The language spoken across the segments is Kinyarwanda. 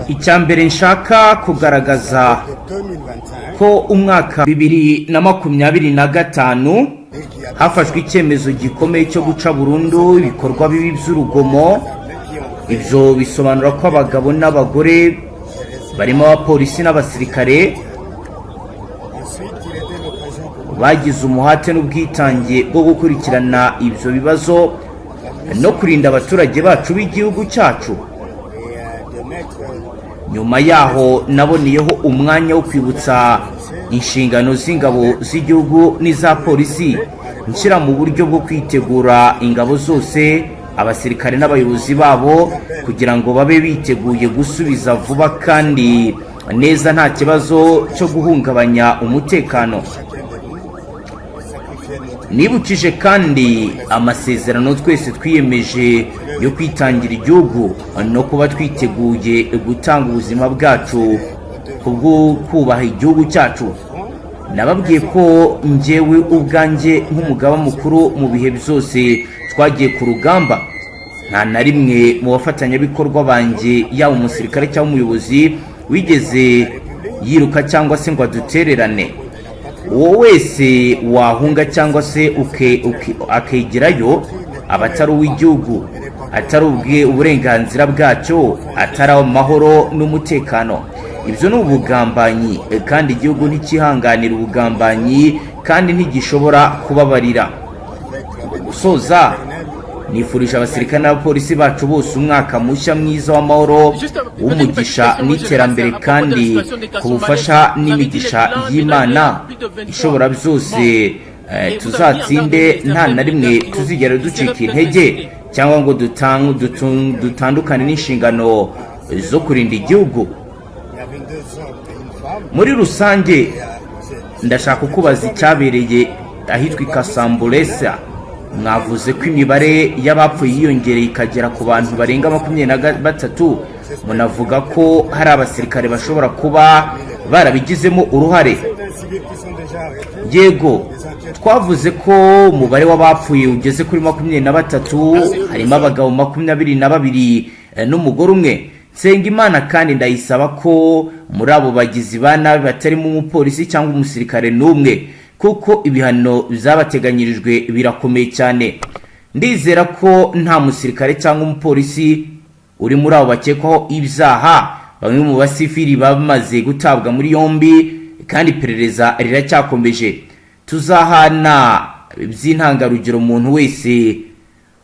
icyambere nshaka kugaragaza ko umwaka 2025 hafashwe icyemezo gikomeye cyo guca burundu ibikorwa bibi by'urugomo. Ibyo bisobanura ko abagabo n'abagore barimo abapolisi n'abasirikare bagize umuhate n'ubwitange bwo gukurikirana ibyo bibazo no kurinda abaturage bacu b'igihugu cyacu. Nyuma yaho naboneyeho umwanya wo kwibutsa inshingano z'ingabo z'igihugu n'iza polisi, nshyira mu buryo bwo kwitegura ingabo zose, abasirikare n'abayobozi babo kugira ngo babe biteguye gusubiza vuba kandi neza nta kibazo cyo guhungabanya umutekano. Nibukije kandi amasezerano twese twiyemeje yo kwitangira igihugu no kuba twiteguye gutanga ubuzima bwacu kubwo kubaha igihugu cyacu. Nababwiye ko njyewe ubwanjye nk'umugaba mukuru mu bihe byose twagiye ku rugamba, nta na rimwe mu bafatanyabikorwa banjye yaba umusirikare cyangwa umuyobozi wigeze yiruka cyangwa se ngo adutererane. Uwo wese wahunga cyangwa se akegerayo aba atari uw'igihugu, atari uburenganzira bwacyo, atari amahoro n'umutekano. Ibyo ni ubugambanyi kandi igihugu ntikihanganira ubugambanyi kandi ntigishobora kubabarira. Gusoza, nifurije abasirikare n'abapolisi bacu bose umwaka mushya mwiza w'amahoro, w'umugisha n'iterambere kandi ku bufasha n'imigisha y'Imana ishobora byose. Tuzatsinde, nta na rimwe tuzigera ducika intege cyangwa ngo dutandukane n'inshingano zo kurinda igihugu. Muri rusange ndashaka kubaza icyabereye ahitwa Kasambulesa. Mwavuze ko imibare y'abapfuye yiyongereye ikagera ku bantu barenga 23. Munavuga ko hari abasirikare bashobora kuba barabigizemo uruhare. Yego, twavuze ko umubare w'abapfuye ugeze kuri 23, harimo abagabo 22 n'umugore umwe. Nsengimana kandi ndayisaba ko muri abo bagizi ba nabi batarimo umupolisi cyangwa umusirikare n'umwe, kuko ibihano byabateganyirijwe birakomeye cyane. Ndizera ko nta musirikare cyangwa umupolisi uri muri abo bakekwaho ibyaha. Bamwe mu basivili bamaze gutabwa muri yombi kandi iperereza riracyakomeje. Tuzahana by'intangarugero umuntu wese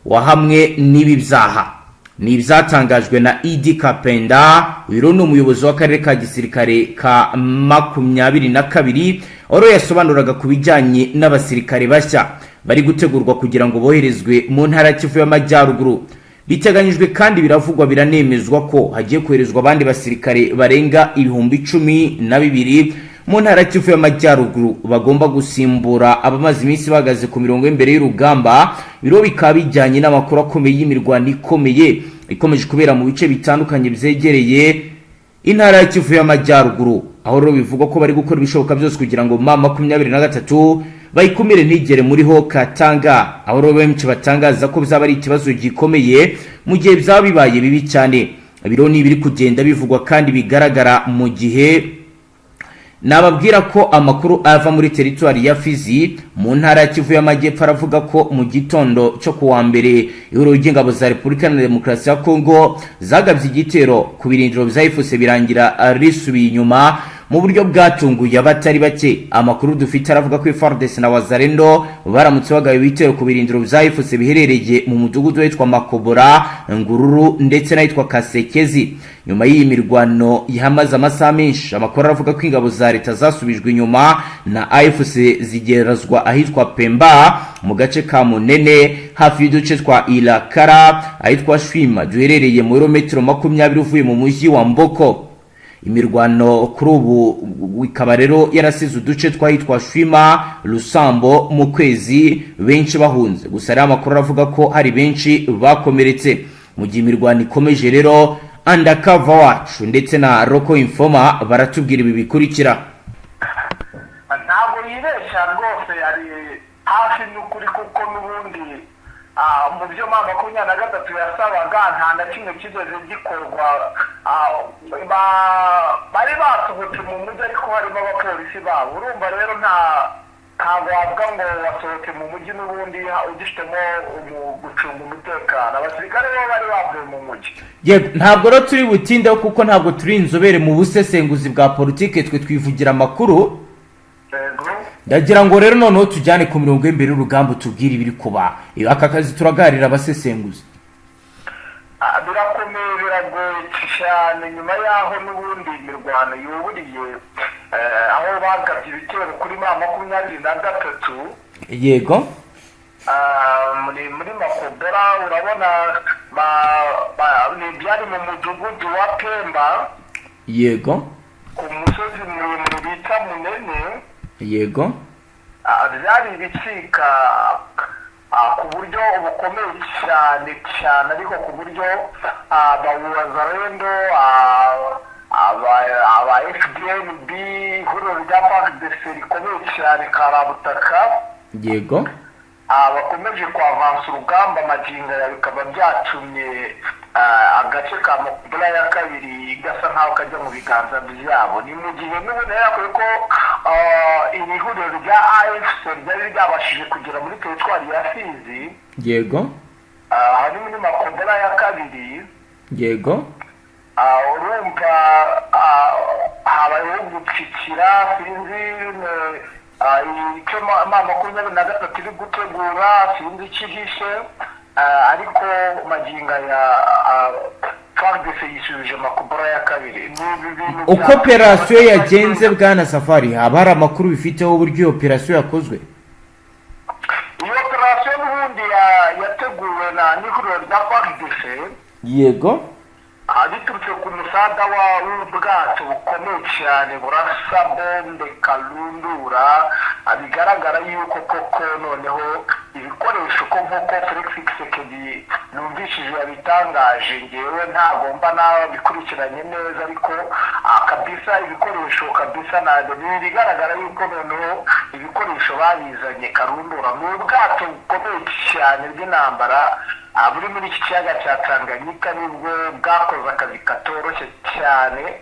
wahamwe n'ibi byaha. Ni ibyatangajwe na Idi Kapenda, uyu ni umuyobozi w'akarere ka gisirikare ka 22, oro yasobanuraga ku bijyanye n'abasirikare bashya bari gutegurwa kugira ngo boherezwe mu ntara Kivu y'Amajyaruguru. Biteganyijwe kandi biravugwa biranemezwa ko hagiye koherezwa abandi basirikare barenga 12,000 mu ntara Kivu y'Amajyaruguru bagomba gusimbura abamaze iminsi bagaze ku mirongo imbere y'urugamba. Biro bikaba bijyanye n'amakuru akomeye y'imirwano ikomeje kubera mu bice bitandukanye byegereye intara ya Kivu y'Amajyaruguru, aho rero bivugwa ko bari gukora ibishoboka byose kugira ngo 23 bayikumire ntigere muri ho Katanga, aho rero benshi batangaza ko bizaba ari ikibazo gikomeye mu gihe byaba bibaye bibi cyane. Biro ni biri kugenda bivugwa kandi bigaragara mu gihe nababwira ko amakuru ava muri teritwari ya Fizi mu ntara ya Kivu y'Amajyepfo aravuga ko mu gitondo cyo kuwa mbere ihuriro ry'ingabo za Repubulika na Demokarasi ya Kongo zagabye igitero ku birindiro bya FARDC birangira risubiye inyuma mu buryo bwatunguye abatari bake. Amakuru dufite aravuga ko FARDC na Wazalendo baramutse bagaye ibitero ku birindiro bya FARDC biherereye mu mudugudu witwa Makobora, Ngururu ndetse n'ahitwa Kasekezi. Nyuma y'iyi mirwano yahamaze amasaha menshi, amakuru aravuga ko ingabo za leta zasubijwe inyuma na AFC zigerazwa ahitwa Pemba mu gace ka Munene hafi y'uduce twa Ilakara, ahitwa Shwima duherereye mu birometero 20 uvuye mu mujyi wa Mboko. Imirwano kuri ubu ikaba rero yarasize uduce twahitwa Shwima, Lusambo mu kwezi benshi bahunze. Gusa ari amakuru aravuga ko hari benshi bakomeretse. Mu gihe imirwano ikomeje rero, Undercover wacu ndetse na Roko Informa baratubwira ibi bikurikira. Ntabwo yibeshya rwose, yari hafi n'ukuri kuko n'ubundi mu byo mama 23 yasabaga nta na kimwe kigeze gikorwa. Bari basohotse mu mujyi ariko harimo abapolisi babo. Urumva rero ntabwo wavuga ngo wasohotse mu mujyi n'ubundi ugifitemo gucunga umutekano. Abasirikare bo bari bavuye mu mujyi. Ntabwo rero turi butindeho kuko ntabwo turi inzobere mu busesenguzi bwa politike, twe twivugira amakuru. Ndagira ngo rero noneho tujyane ku mirongo y'imbere y'urugamba tubwire ibiri kuba. Aka kazi turagarira abasesenguzi. Birakomeye, biragoye cyane nyuma yaho n'ubundi imirwano yuburiye aho bagabye ibitero kuri mama 23. Yego. muri Makobera urabona byari mu mudugudu wa Pemba. Yego. Ku musozi muremure bita Munene. Yego. Byari ibicika ku buryo bukomeye cyane ariko ku buryo abawazarendo aba FDNB ihuriro rya FARDC rikomeye cyane karabutaka. Yego. Bakomeje kwavansa urugamba magingo bikaba byatumye agace ka Makobera ya kabiri gasa nkaho kajya mu biganza byabo. Ni mu gihe n'ubundi yakoze ko iri huriro rya AFC ryari ryabashije kugera muri teritwari ya Fizi. Yego. Hari muri Makobera ya kabiri. Yego. Urumva habayeho gupfukira sinzi icyo mama 23 iri gutegura sinzi ikihishe, ariko magingo ya FARDC yisubije Makobera ya kabiri. Uko operasiyo yagenze bwana Safari, haba hari amakuru bifiteho uburyo operasiyo yakozwe? Iyo operasiyo n'ubundi yateguwe n'ihuriro rya FARDC. Yego. Biturutse ku musada w'ubwato bukomeye cyane burasa bombe karundura. Bigaragara yuko koko noneho ibikoresho ko nk'uko Felix Tshisekedi numvishije yabitangaje, ngewe ntagomba bikurikiranye neza, ariko kabisa ibikoresho kabisa bigaragara yuko noneho ibikoresho babizanye karundura mu bwato bukomeye cyane bw'intambara buri muri iki kiyaga cya Tanganyika. Nibwo bwakoze akazi katoroshye cyane,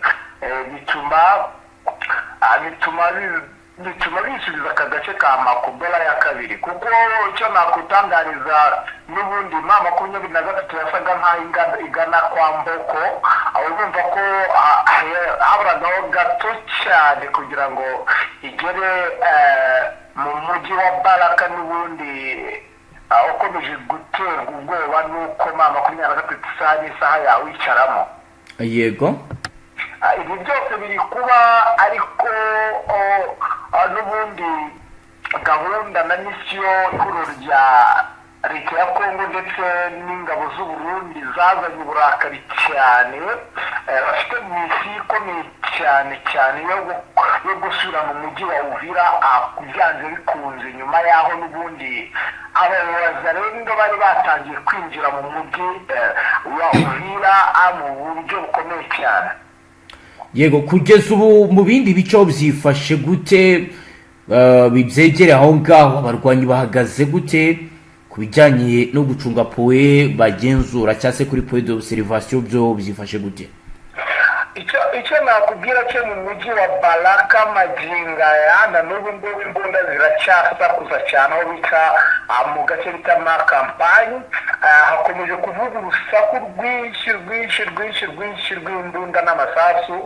bituma bisubiza aka gace ka Makobera ya kabiri. Kuko icyo nakutangariza n'ubundi mama 23 yasaga nkaho igana kwa Mboko, aho bumva ko haburagaho gato cyane kugira ngo igere mu mujyi wa Baraka. N'ubundi ukomeje guterwa ubwoba nuko mama 23 isaha yawicaramo. Yego. Ibi byose biri kuba, ariko n'ubundi gahunda na misiyo ihuriro rya leta ya Kongo ndetse n'ingabo z'u Burundi zazanye uburakari cyane. Bafite misiyo ikomeye cyane yo gusubira mu mujyi wa Uvira byanze bikunze, nyuma yaho n'ubundi abazarendo bari batangiye kwinjira mu mujyi wa Uvira mu buryo bukomeye cyane. Yego, kugeza ubu mu bindi bice byifashe gute? Bibyegere aho ngaho abarwanyi bahagaze gute ku bijyanye no gucunga poe bagenzura cyangwa se kuri poe d'observation byo byifashe gute? Icyo nakubwira cyo mu mujyi wa Baraka maginga na n'ubu ngubu imbunda ziracyasakuza cyane aho bita mu gace bita Makampani. Hakomeje kuvuga urusaku rwinshi rw'imbunda n'amasasu.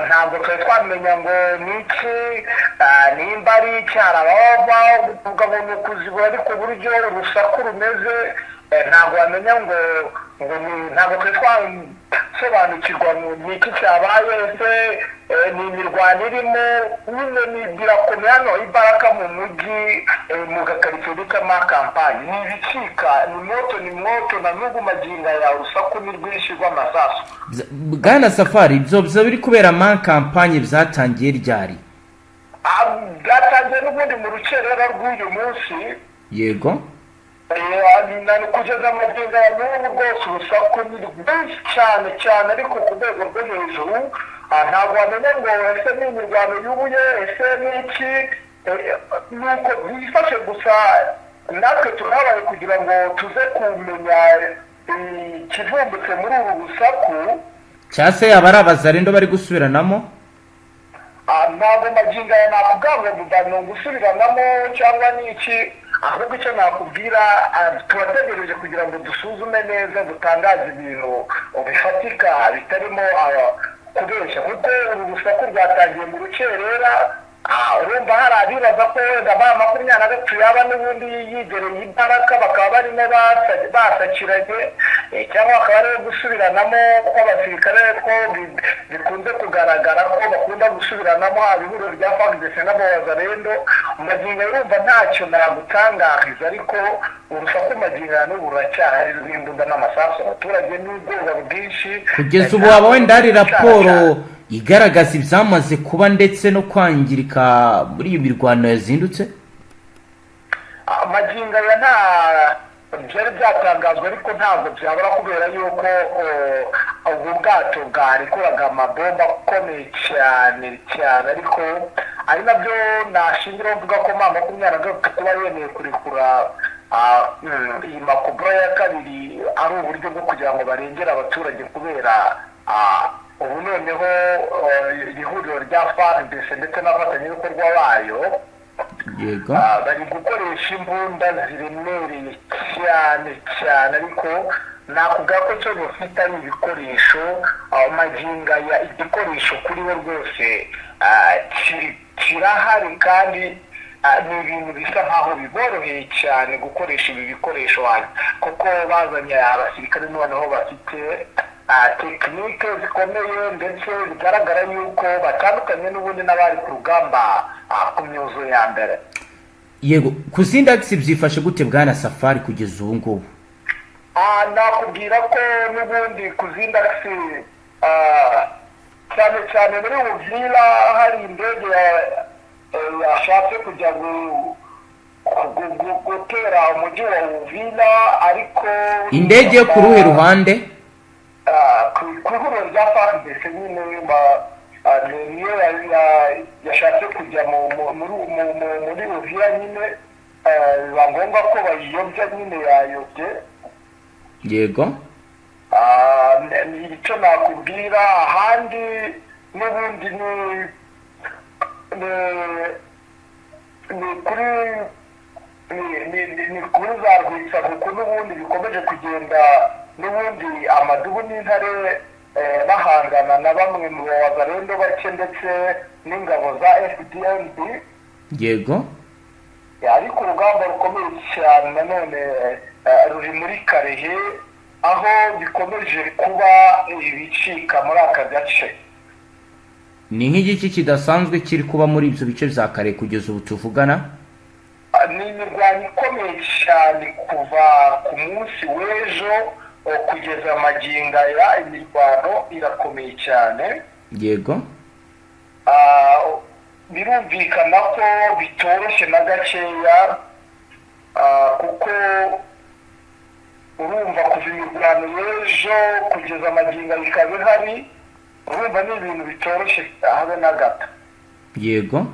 Ntabwo twari twamenya ngo niki nimba ari icyarababa kuvuga ngo ni ukuzibura, ariko uburyo urusaku rumeze ntabwo wamenya ngo ntabwo twari twasobanukirwa niki cyabaye. Ese ni imirwano irimo nyine birakomeye hano i Baraka mu mujyi mu gakaritsiye bita Makampani. Ni ibicika, ni moto na n'ubu magingo ya urusaku ni rwinshi rw'amasasu. Bwana Safari, ibyo biri kubera Makampani byatangiye ryari? Byatangiye n'ubundi mu rukerera rw'uyu munsi. Yego. Kugeza amagingo ya n'ubu rwose urusaku ni rwinshi cyane ariko ku rwego rwo hejuru. Ntabwo wamenya ngo ese ni imirwano y'ubuye, ese ni iki. Nuko bifashe gusa natwe turabaye kugira ngo tuze kumenya ikivumbutse muri uru rusaku. cyangwa se yaba ari abazarendo bari gusubiranamo? ntabwo magingo aya nakubwira ngo ni ugusubiranamo cyangwa ni iki, ahubwo icyo nakubwira turategereje kugira ngo dusuzume neza dutangaze ibintu bifatika bitarimo kubeshya, kuko uru rusaku rwatangiye mu rukerera. urumva hari abibaza ko wenda ba 23 yaba n'ubundi yigereye imbaraga bakaba barimo basakiranye, cyangwa bakaba bari gusubiranamo kw'abasirikare ko bikunze kugaragara ko bakunda gusubiranamo ihuriro rya FARDC n'abazarendo. magingo urumva ntacyo nagutangariza, ariko urusaku magingo n'ubu ruracyahari rw'imbunda n'amasasu, abaturage n'ubwoba bwinshi. kugeza ubu waba wenda hari raporo igaragaza ibyamaze kuba ndetse no kwangirika muri iyi mirwano yazindutse? magingo aya nta byari byatangazwa, ariko ntabwo byabura kubera yuko ubu bwato bwarekuraga amabomba akomeye cyane cyane, ariko ari nabyo nashingiraho mvuga ko ma 23 kuba yemeye kurekura iyi makubura ya kabiri ari uburyo bwo kugira ngo barengere abaturage, kubera ubu noneho ihuriro rya FARDC ndetse n'abafatanyabikorwa bayo bari gukoresha imbunda ziremereye cyane cyane, ariko nakubwira ko cyo bafite ari ibikoresho magingo aya igikoresho kuri we rwose kirahari, kandi ni ibintu bisa nkaho biboroheye cyane gukoresha ibi bikoresho, kuko bazanye abasirikare noneho bafite tekinike zikomeye, ndetse bigaragara yuko batandukanye n'ubundi n'abari ku rugamba ku myuzo ya mbere. yego, ku zindi agisi byifashe gute bwana Safari kugeza ubu ngubu? nakubwira ko n'ubundi ku zindi agisi cyane cyane muri Uvira hari indege yashatse kujya gutera umujyi wa Uvira, ariko indege ku ruhe ruhande? ku ihuriro rya FARDC nyine niyo yashatse kujya muri Uvira nyine, biba ngombwa ko bayiyobya nyine yayobye. yego, icyo nakubwira ahandi n'ubundi ni kuri za Rwitsa, kuko n'ubundi bikomeje kugenda n'ubundi amadubu n'intare bahangana na bamwe mu bazarendo bake ndetse n'ingabo za FDLB. yego, ariko urugamba rukomeye cyane nanone ruri muri Karehe, aho bikomeje kuba ibicika muri aka gace. ni nk'igiki kidasanzwe kiri kuba muri ibyo bice bya Kare kugeza ubu tuvugana? ni imirwano ikomeye cyane kuva ku munsi w'ejo kugeza magingo aya, imirwano irakomeye cyane. yego, birumvikana ko bitoroshye na gakeya, kuko urumva kuva imirwano y'ejo kugeza magingo ikaba ihari, urumva ni ibintu bitoroshye habe na gato. yego,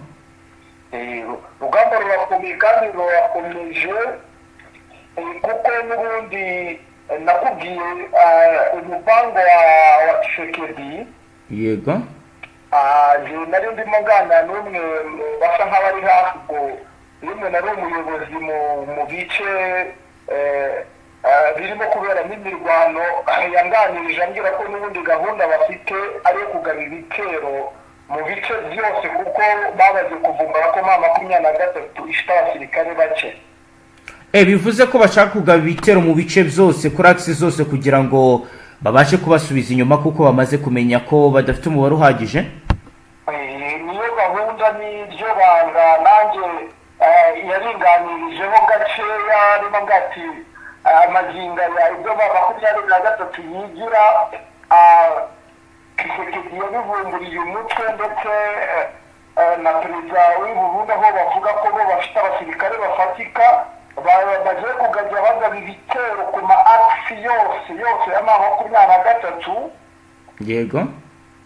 urugamba rurakomeye kandi rurakomeje, kuko n'ubundi nakubwiye umupango wa Tshisekedi. yego, nari ndimo nganira n'umwe basa nk'abari hafi, ubwo rimwe nari umuyobozi mu bice birimo kuberamo imirwano, yanganirije ambwira ko n'ubundi gahunda bafite ari iyo kugaba ibitero mu bice byose, kuko babaze kuvumbura ko ma 23 ifite abasirikare bake. bivuze ko bashaka kugaba ibitero mu bice byose kuri agisi zose kugira ngo babashe kubasubiza inyuma, kuko bamaze kumenya ko badafite umubare uhagije. niyo gahunda n'iryo banga nanjye yaringanirijeho gakeya, arimo ngati magingo ya ibyo ba 23 yigira Tshisekedi yabivumburiye umutwe, ndetse na perezida w'u Burundi aho bavuga ko bo bafite abasirikare bafatika, bagiye kugajya bagaba ibitero ku ma agisi yose ya ma 23. yego,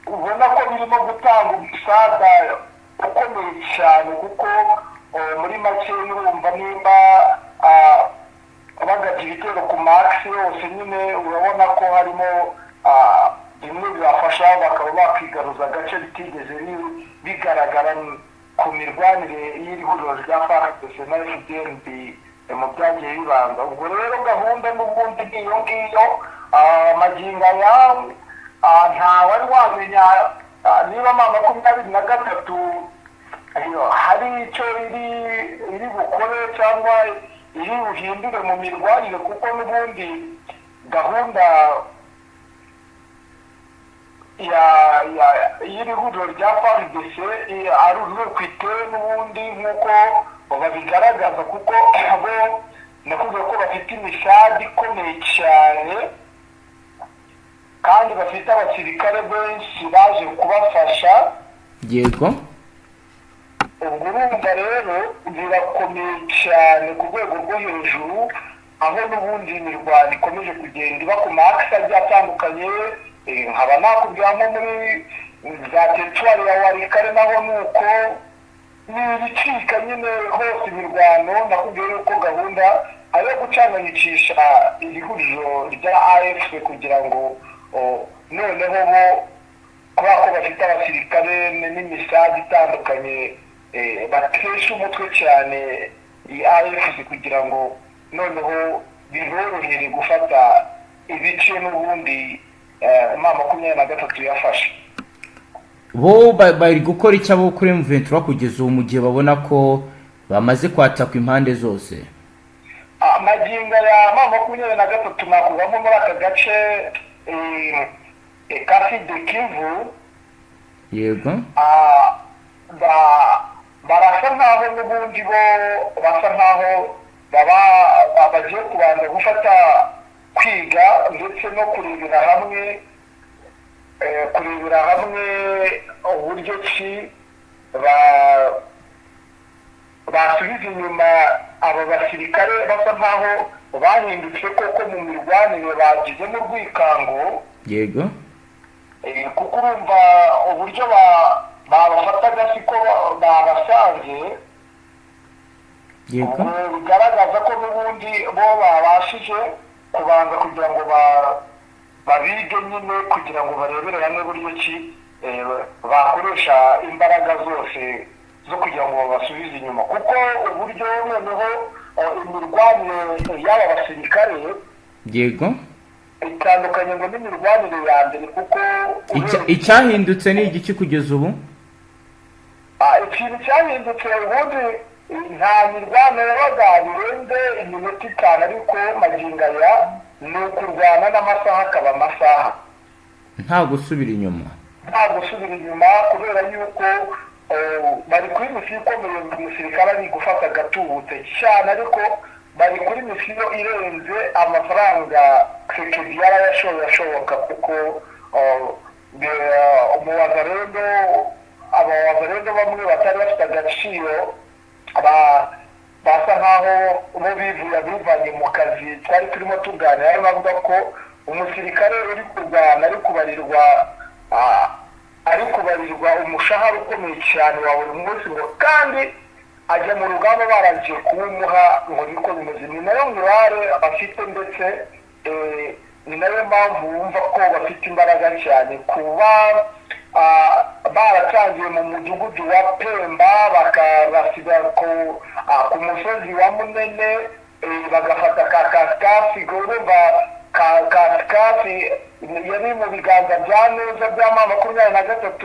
ubona ko birimo gutanga umusaga ukomeye cyane, kuko muri make urumva nimba bagabye ibitero ku makisi yose nyine urabona ko harimo bimwe bibafasha bakaba bakwigaruza agace bitigeze bigaragara ku mirwanire y'iri huriro rya FARDC na FDLB mu byagiye bibanza. ubwo rero gahunda n'ubundi n'iyo ngiyo magingo aya nta wari wamenya niba M23 hari icyo iri bukore cyangwa iri buhindure mu mirwanire, kuko n'ubundi gahunda y'iri huriro rya FARDC ari urwitwe n'ubundi nk'uko babigaragaza, kuko abo nakuvuga ko bafite imishadi ikomeye cyane kandi bafite abasirikare benshi baje kubafasha. yego ubwo urumva rero birakomeye cyane ku rwego rwo hejuru, aho n'ubundi imirwano ikomeje kugenda iba ku makisi agiye atandukanye. nkaba nakubwira nko muri za teritwari ya Warikare naho nuko n'ibicika nyine hose imirwano. nakubwira yuko gahunda ari yo gucananyikisha iri huriro rya AFC kugira ngo noneho bo kubera ko bafite abasirikare n'imisazi itandukanye batesha umutwe cyane AFC kugira ngo noneho biborohere gufata ibice n'ubundi M23 yafashe. bo bari gukora icyo abo kuri M23 kugeza ubu mu gihe babona ko bamaze kwatakwa impande zose? magingo ya M23 nakuvamo muri aka gace ka Sud Kivu. yego barasa nkaho n'ubundi bo basa nkaho bagiye kubanza gufata kwiga ndetse no kurebera hamwe uburyo ki basubiza inyuma abo basirikare basa nkaho bahindutse koko mu mirwanire bagizemo urwikango. yego kuko urumva uburyo babafataga siko babasanze. yego bigaragaza ko n'ubundi bo babashije kubanza kugira ngo babige nyine kugira ngo barebere hamwe buryo ki bakoresha imbaraga zose zo kugira ngo babasubize inyuma, kuko uburyo noneho imirwanire y'aba basirikare yego itandukanye ngo n'imirwanire ya mbere. kuko icyahindutse ni igiki kugeza ubu? ikintu cyahindutse ubundi nta mirwano yabaga birenze iminota 5, ariko magingo aya ni ukurwana n'amasaha akaba amasaha, nta gusubira inyuma kubera yuko bari kuri misiyo ikomeye. umusirikare ari gufata agatubutse cyane, ariko bari kuri misiyo irenze amafaranga Tshisekedi yarayashoboye ashoboka, kuko abawazarendo bamwe batari bafite agaciro basa nkaho bo bivanye mu kazi twari turimo tuganira. ari bavuga ko umusirikare uri kurwana ari kubarirwa umushahara ukomeye cyane wa buri munsi, ngo kandi ajya mu rugamba barangiye kuwumuha ngo niko bimeze. ni nayo ngurare bafite, ndetse ni nayo mpamvu wumva ko bafite imbaraga cyane. kuba baratangiye mu mudugudu wa Pemba bakabasiga ku musozi wa Munene, bagafata ka Kaskafi. urumva Kaskafi yari mu biganza bya neza bya M23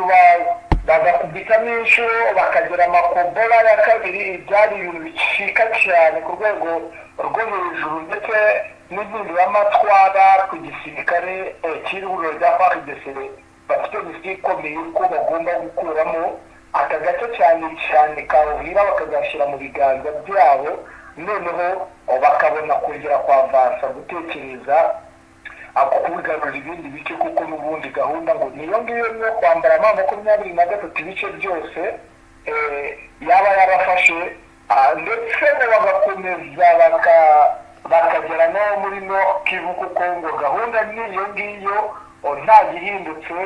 bagakubitamo inshuro bakagera Makobola ya kabiri. byari ibintu bicika cyane ku rwego rwo hejuru, ndetse n'impinduramatwara ku gisirikare cy'ihuriro rya FARDC bafite misiyo ikomeye ko bagomba gukuramo aka gace cyane cyane ka Uvira bakagashyira mu biganza byabo, noneho bakabona kongera kwavansa gutekereza kubigarurira ibindi bice, kuko n'ubundi gahunda ngo niyo ngiyo yo kwambara M23 ibice byose yaba yarafashe, ndetse bagakomeza bakagera no muri no Kivu, kuko ngo gahunda niyo ngiyo nta gihindutse.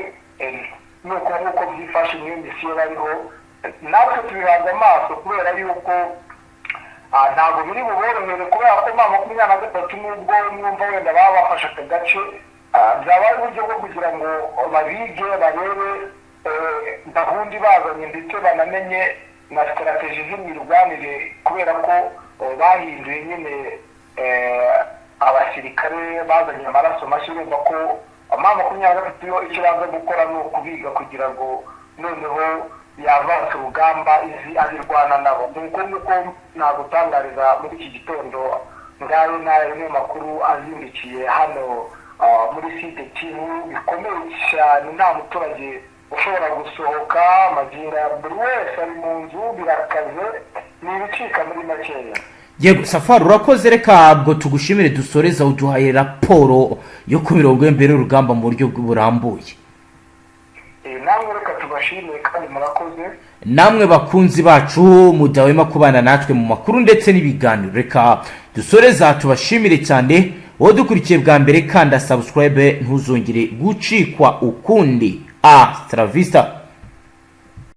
nuko byifashe niyo misiyo bariho. natwe tubihanze amaso kubera yuko ntabwo biri buborohere kubera ko M23 nubwo mwumva wenda baba bafashe aka gace byaba ari uburyo bwo kugira ngo babige barebe gahunda ibazanye ndetse banamenye na strategy z'imirwanire kubera ko bahinduye nyine abasirikare bazanye amaraso mashya bumva ko M23 yo ikibanza gukora ni ukubiga kugira ngo noneho yavanse urugamba izi abirwana nabo nuko nagutangariza muri iki gitondo ngayo nayo makuru azindikiye hano muri site kivu bikomeye cyane nta muturage ushobora gusohoka amagingo ya buri wese ari mu nzu birakaze ni ibicika muri makeya. Yego Safari urakoze, reka bwo tugushimire dusoreza uduhaye raporo yo ku mirongo y'embere y'urugamba mu buryo burambuye. Namwe reka tubashimire kandi murakoze. Namwe bakunzi bacu mudahwema kubana natwe mu makuru ndetse n'ibiganiro, reka dusoreza tubashimire cyane wowe dukurikiye bwa mbere, kanda subscribe ntuzongere gucikwa ukundi. Hasta la vista.